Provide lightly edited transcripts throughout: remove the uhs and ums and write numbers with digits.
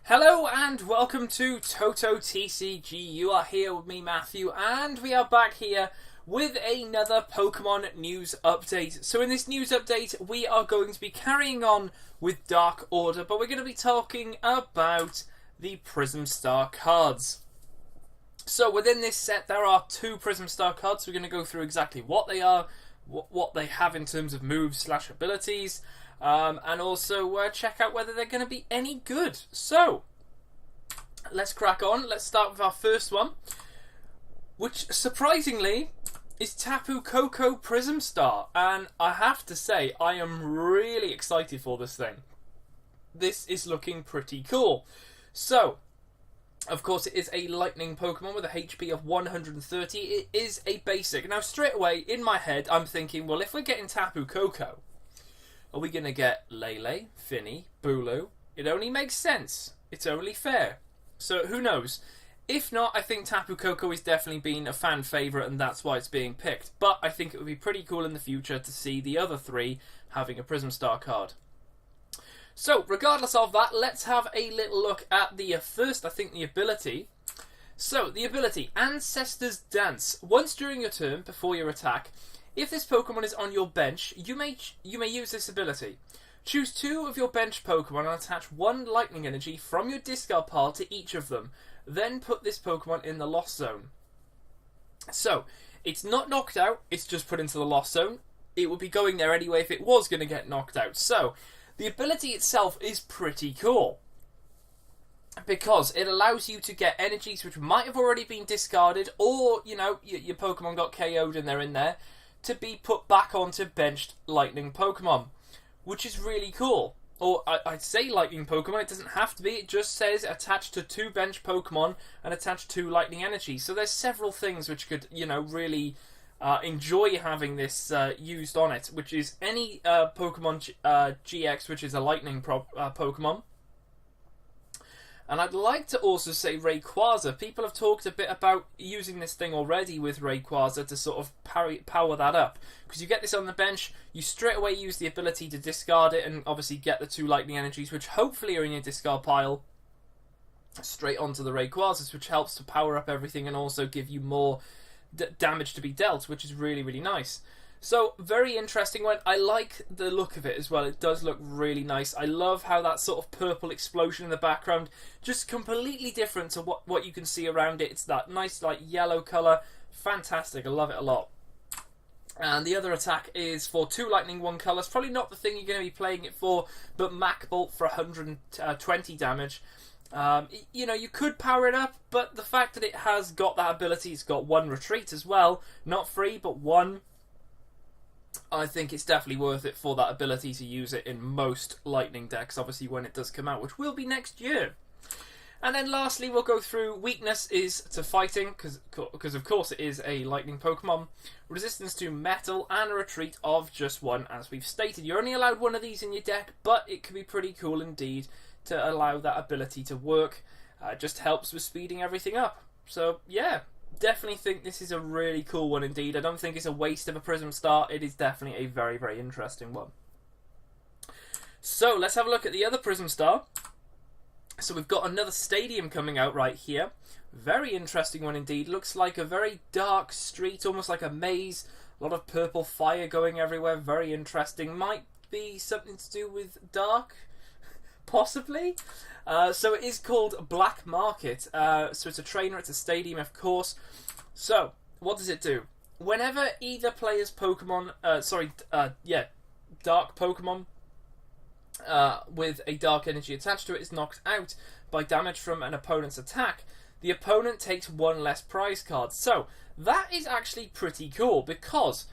Hello and welcome to TotoTCG. You are here with me, Matthew, and we are back here with another Pokemon news update. So in this news update, we are going to be carrying on with Dark Order, but we're going to be talking about the Prism Star cards. So within this set, there are two Prism Star cards. We're going to go through exactly what they are, what they have in terms of moves / abilities, and also check out whether they're going to be any good. So, let's crack on. Let's start with our first one, which surprisingly is Tapu Koko Prism Star. And I have to say, I am really excited for this thing. This is looking pretty cool. So, of course, it is a lightning Pokemon with a HP of 130. It is a basic. Now, straight away, in my head, I'm thinking, well, if we're getting Tapu Koko, are we going to get Lele, Finny, Bulu? It only makes sense. It's only fair. So, who knows? If not, I think Tapu Koko has definitely been a fan favourite and that's why it's being picked. But I think it would be pretty cool in the future to see the other three having a Prism Star card. So, regardless of that, let's have a little look at the first, I think, the ability. So, the ability, Ancestor's Dance. Once during your turn, before your attack, if this Pokemon is on your bench, you may use this ability. Choose two of your bench Pokemon and attach one lightning energy from your discard pile to each of them. Then put this Pokemon in the Lost Zone. So, it's not knocked out, it's just put into the Lost Zone. It would be going there anyway if it was going to get knocked out. So, the ability itself is pretty cool, because it allows you to get energies which might have already been discarded, or, you know, your Pokemon got KO'd and they're in there, to be put back onto benched lightning Pokemon, which is really cool. Or I'd say lightning Pokemon, it doesn't have to be, it just says attached to two bench Pokemon and attach two lightning energies. So there's several things which could, you know, really enjoy having this used on it, which is any Pokemon GX which is a lightning Pokemon. And I'd like to also say Rayquaza. People have talked a bit about using this thing already with Rayquaza to sort of power that up. Because you get this on the bench, you straight away use the ability to discard it and obviously get the two lightning energies, which hopefully are in your discard pile, straight onto the Rayquazas, which helps to power up everything and also give you more damage to be dealt, which is really, really nice. So, very interesting one. I like the look of it as well. It does look really nice. I love how that sort of purple explosion in the background, just completely different to what you can see around it. It's that nice, like, yellow colour. Fantastic. I love it a lot. And the other attack is for 2 lightning, 1 colours. Probably not the thing you're going to be playing it for, but Mach Bolt for 120 damage. You know, you could power it up, but the fact that it has got that ability, it's got 1 retreat as well. Not 3, but 1. I think it's definitely worth it for that ability to use it in most lightning decks, obviously when it does come out, which will be next year. And then lastly, we'll go through weakness is to fighting, because of course it is a lightning Pokemon. Resistance to metal, and a retreat of just 1, as we've stated. You're only allowed 1 of these in your deck, but it can be pretty cool indeed to allow that ability to work. It just helps with speeding everything up. So, yeah. Definitely think this is a really cool one indeed. I don't think it's a waste of a Prism Star. It is definitely a very, very interesting one. So, let's have a look at the other Prism Star. So, we've got another stadium coming out right here. Very interesting one indeed. Looks like a very dark street, almost like a maze. A lot of purple fire going everywhere. Very interesting. Might be something to do with dark, possibly. So it is called Black Market. So it's a trainer, it's a stadium, of course. So, what does it do? Whenever either player's Pokemon, dark Pokemon with a dark energy attached to it is knocked out by damage from an opponent's attack, the opponent takes 1 less prize card. So, that is actually pretty cool, because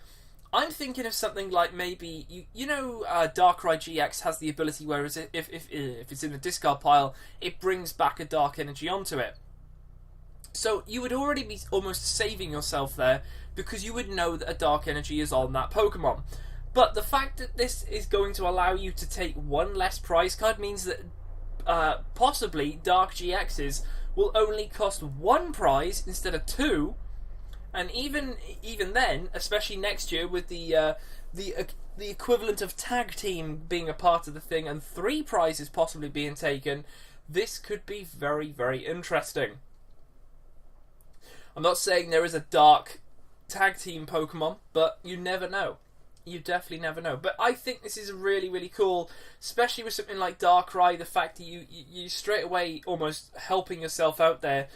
I'm thinking of something like maybe, you know, Darkrai GX has the ability where if it's in the discard pile, it brings back a dark energy onto it. So you would already be almost saving yourself there, because you would know that a dark energy is on that Pokemon. But the fact that this is going to allow you to take 1 less prize card means that possibly Dark GXs will only cost 1 prize instead of 2. And even then, especially next year with the equivalent of tag team being a part of the thing and 3 prizes possibly being taken, this could be very, very interesting. I'm not saying there is a dark tag team Pokemon, but you never know. You definitely never know. But I think this is really, really cool, especially with something like Darkrai. The fact that you straight away almost helping yourself out there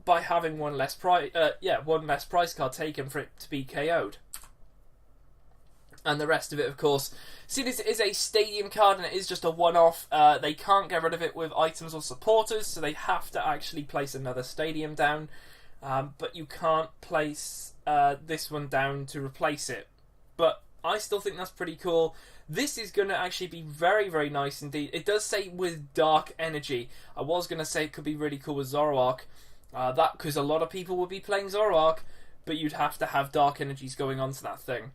by having one less price card taken for it to be KO'd. And the rest of it, of course, seeing as it is a stadium card and it is just a one-off, they can't get rid of it with items or supporters, so they have to actually place another stadium down. But you can't place this one down to replace it. But I still think that's pretty cool. This is going to actually be very, very nice indeed. It does say with Dark Energy. I was going to say it could be really cool with Zoroark. Because a lot of people would be playing Zoroark, but you'd have to have Dark Energies going on to that thing.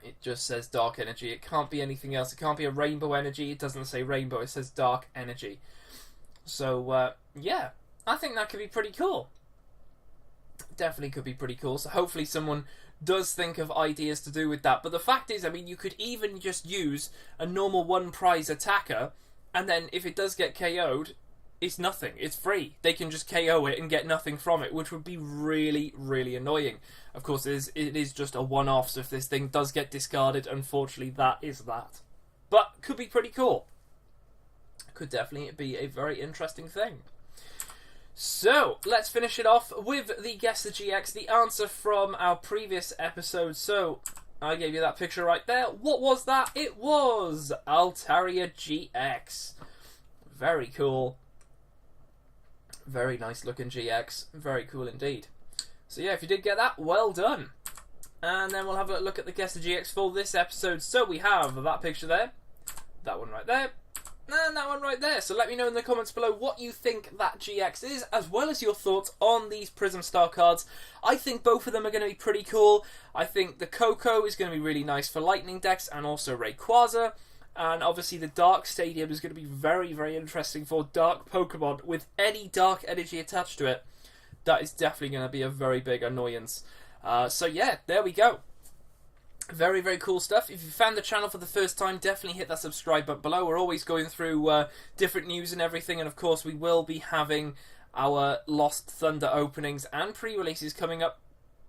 It just says Dark Energy. It can't be anything else. It can't be a Rainbow Energy. It doesn't say Rainbow. It says Dark Energy. So, yeah. I think that could be pretty cool. Definitely could be pretty cool. So hopefully someone does think of ideas to do with that. But the fact is, I mean, you could even just use a normal one prize attacker, and then if it does get KO'd, it's nothing. It's free. They can just KO it and get nothing from it, which would be really, really annoying. Of course, it is just a one-off, so if this thing does get discarded, unfortunately, that is that. But could be pretty cool. Could definitely be a very interesting thing. So, let's finish it off with the Guess the GX, the answer from our previous episode. So, I gave you that picture right there. What was that? It was Altaria GX. Very cool. Very nice looking GX. Very cool indeed. So yeah, if you did get that, well done. And then we'll have a look at the Guess the GX for this episode. So we have that picture there, that one right there, and that one right there. So let me know in the comments below what you think that GX is, as well as your thoughts on these Prism Star cards. I think both of them are going to be pretty cool. I think the Coco is going to be really nice for Lightning decks and also Rayquaza. And obviously the Dark Stadium is going to be very, very interesting for Dark Pokemon with any Dark Energy attached to it. That is definitely going to be a very big annoyance. So yeah, there we go. Very, very cool stuff. If you found the channel for the first time, definitely hit that subscribe button below. We're always going through different news and everything. And of course, we will be having our Lost Thunder openings and pre-releases coming up,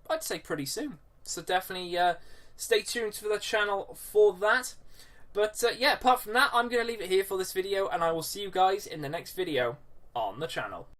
I'd say, pretty soon. So definitely stay tuned for the channel for that. But yeah, apart from that, I'm going to leave it here for this video, and I will see you guys in the next video on the channel.